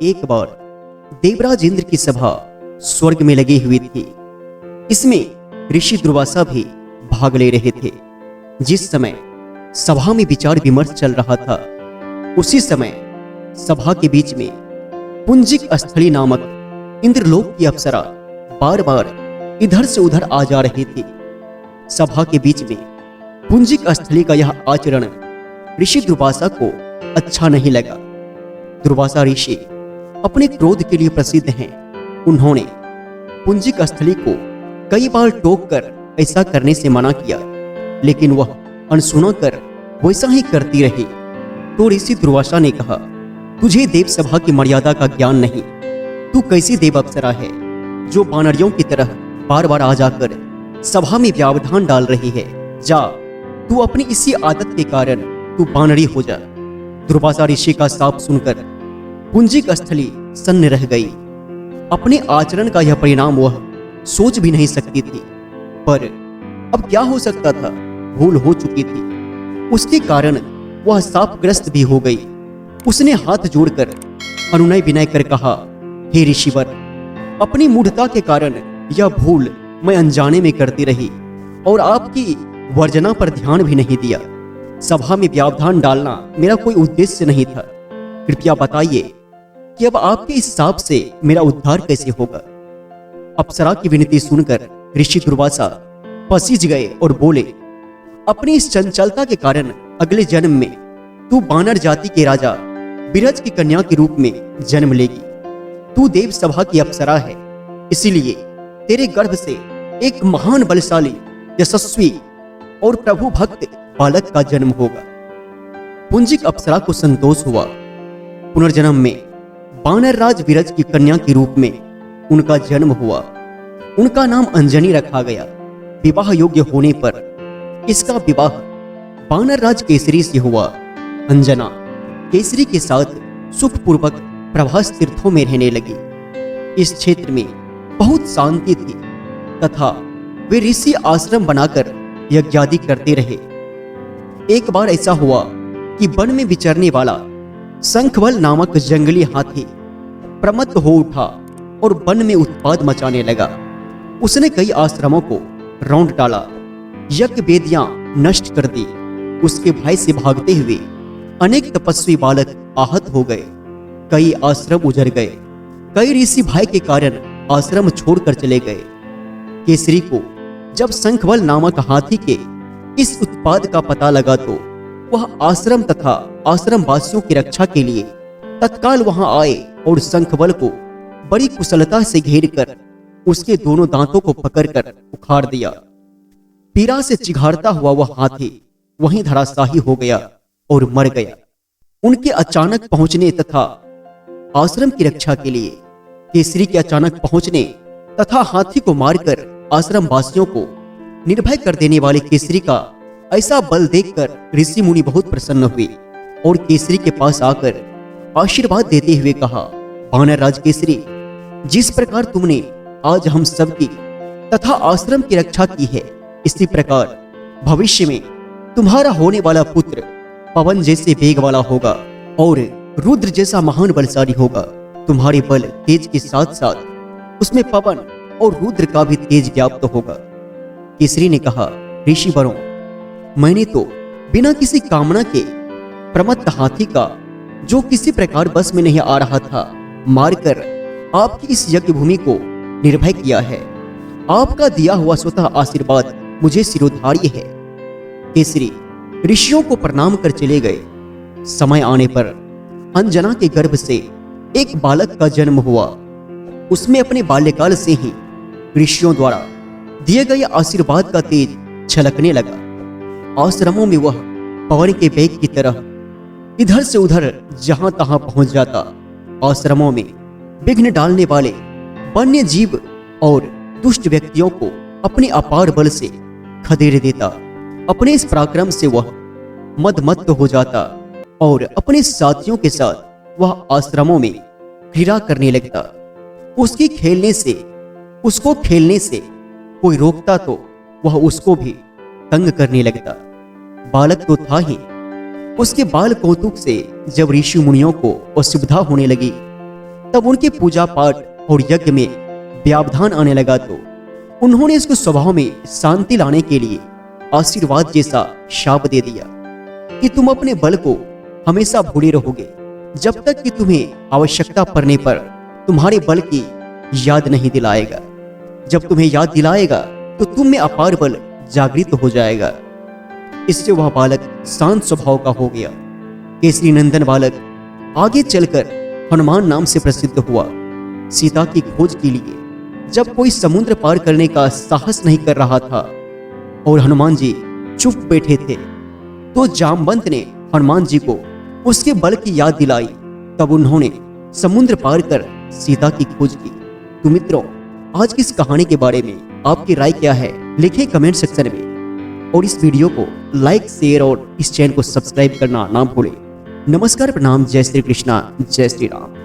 एक बार देवराज इंद्र की सभा स्वर्ग में लगी हुई थी। इसमें ऋषि दुर्वासा भी भाग ले रहे थे। जिस समय सभा में विचार विमर्श चल रहा था, उसी समय सभा के बीच में पुंजिक स्थली नामक इंद्रलोक की अप्सरा बार बार इधर से उधर आ जा रही थी। सभा के बीच में पुंजिक स्थली का यह आचरण ऋषि दुर्वासा को अच्छा नहीं लगा। दुर्वासा ऋषि अपने क्रोध के लिए प्रसिद्ध हैं। उन्होंने पुंजिक स्थली को कई बार टोक कर ऐसा करने से मना किया, लेकिन वह अनसुना कर वैसा ही करती रही। तो ऋषि दुर्वासा ने कहा, तुझे देव सभा की मर्यादा का ज्ञान नहीं। तू कैसी देव अप्सरा है जो बानरियों की तरह बार बार आ जाकर सभा में व्यवधान डाल रही है। जा, तू अपनी इसी आदत के कारण तू बानरी हो जा। दुर्वासा ऋषि का शाप सुनकर पुंजिक स्थली सन्न रह गई। अपने आचरण का यह परिणाम वह सोच भी नहीं सकती थी, पर अब क्या हो सकता था, भूल हो चुकी थी। उसके कारण वह शापग्रस्त भी हो गई। उसने हाथ जोड़कर अनुनय विनय कर कहा, हे ऋषिवर, अपनी मूढ़ता के कारण यह भूल मैं अनजाने में करती रही और आपकी वर्जना पर ध्यान भी नहीं दिया। सभा में व्यवधान डालना मेरा कोई उद्देश्य नहीं था। कृपया बताइए कि अब आपके इस शाप से मेरा उद्धार कैसे होगा। अप्सरा की विनती सुनकर ऋषि दुर्वासा पसीज गए और बोले, अपनी इस चंचलता के कारण अगले जन्म में तू बानर जाति के राजा बिरज की कन्या के रूप में जन्म लेगी। तू देव सभा की अप्सरा है, इसीलिए तेरे गर्भ से एक महान बलशाली, यशस्वी और प्रभु भक्त बालक का जन्म होगा। पुंजिक अप्सरा को संतोष हुआ। पुनर्जन्म में बानर राज विरज की कन्या के रूप में उनका जन्म हुआ। उनका नाम अंजनी रखा गया। विवाह योग्य होने पर इसका विवाह बानर राज केसरी से हुआ। अंजना केसरी के साथ सुखपूर्वक प्रभास तीर्थों में रहने लगी। इस क्षेत्र में बहुत शांति थी तथा वे ऋषि आश्रम बनाकर यज्ञादि करते रहे। एक बार ऐसा हुआ कि वन में विचरने वाला शंखबल नामक जंगली हाथी प्रमत्त हो उठा और वन में उत्पाद मचाने लगा। उसने कई आश्रमों को रौंद डाला, यज्ञ वेदियां नष्ट कर दी। उसके भय से भागते हुए अनेक तपस्वी बालक आहत हो गए। कई आश्रम उजड़ गए। कई ऋषि भय के कारण आश्रम छोड़कर चले गए। केसरी को जब शंखबल नामक हाथी के इस उत्पाद का पता लगा तो वह आश्रम तथा आश्रम वासियों की रक्षा के लिए तत्काल वहां आए और शंखबल को बड़ी कुशलता से घेरकर उसके दोनों दांतों को पकड़कर उखाड़ दिया। पीड़ा से चिघाड़ता हुआ वह हाथी वहीं धराशायी हो गया और मर गया। उनके अचानक पहुंचने तथा आश्रम की रक्षा के लिए केसरी के अचानक पहुंचने तथा हाथी को मारकर आश्रम वासियों को निर्भय कर देने वाले केसरी का ऐसा बल देखकर ऋषि मुनि बहुत प्रसन्न हुए और केसरी के पास आकर आशीर्वाद देते हुए कहा, बानर राज केसरी, जिस प्रकार तुमने आज हम सबकी तथा आश्रम की रक्षा की है, इसी प्रकार भविष्य में तुम्हारा होने वाला पुत्र पवन जैसे वेग वाला होगा और रुद्र जैसा महान बलशाली होगा। तुम्हारे बल तेज के साथ साथ उसमें पवन और रुद्र का भी तेज व्याप्त होगा। केसरी ने कहा, ऋषि वरों, मैंने तो बिना किसी कामना के प्रमत्त हाथी का, जो किसी प्रकार बस में नहीं आ रहा था, मारकर आपकी इस यज्ञ भूमि को निर्भय किया है। आपका दिया हुआ स्वतः आशीर्वाद मुझे सिरोधार्य है। केसरी ऋषियों को प्रणाम कर चले गए। समय आने पर अंजना के गर्भ से एक बालक का जन्म हुआ। उसमें अपने बाल्यकाल से ही ऋषियों द्वारा दिए गए आशीर्वाद का तेज छलकने लगा। आश्रमों में वह पवन के वेग की तरह इधर से उधर जहां तहां पहुंच जाता। आश्रमों में विघ्न डालने वाले वन्य जीव और दुष्ट व्यक्तियों को अपने अपार बल से खदेड़ देता। अपने इस पराक्रम से वह मदमत्त हो जाता और अपने साथियों के साथ वह आश्रमों में क्रीड़ा करने लगता। उसको खेलने से कोई रोकता तो वह उसको भी तंग करने लगता। बालक तो था ही, उसके बाल कौतुक से जब ऋषि मुनियों को असुविधा होने लगी तब उनके पूजा पाठ और यज्ञ में व्यवधान आने लगा तो उन्होंने इसको स्वभाव में शांति लाने के लिए आशीर्वाद जैसा शाप दे दिया कि तुम अपने बल को हमेशा भूले रहोगे जब तक कि तुम्हें आवश्यकता पड़ने पर तुम्हारे बल की याद नहीं दिलाएगा। जब तुम्हें याद दिलाएगा तो तुम में अपार बल जागृत हो जाएगा। इससे वह बालक शांत स्वभाव का हो गया। केसरी नंदन बालक आगे चलकर हनुमान नाम से प्रसिद्ध हुआ। सीता की खोज के लिए जब कोई समुद्र पार करने का साहस नहीं कर रहा था और हनुमान जी चुप बैठे थे तो जामवंत ने हनुमान जी को उसके बल की याद दिलाई। तब उन्होंने समुद्र पार कर सीता की खोज की। तो मित्रों, आज की इस कहानी के बारे में आपकी राय क्या है, लिखें कमेंट सेक्शन में और इस वीडियो को लाइक, शेयर और इस चैनल को सब्सक्राइब करना ना भूलें। नमस्कार, प्रणाम, जय श्री कृष्णा, जय श्री राम।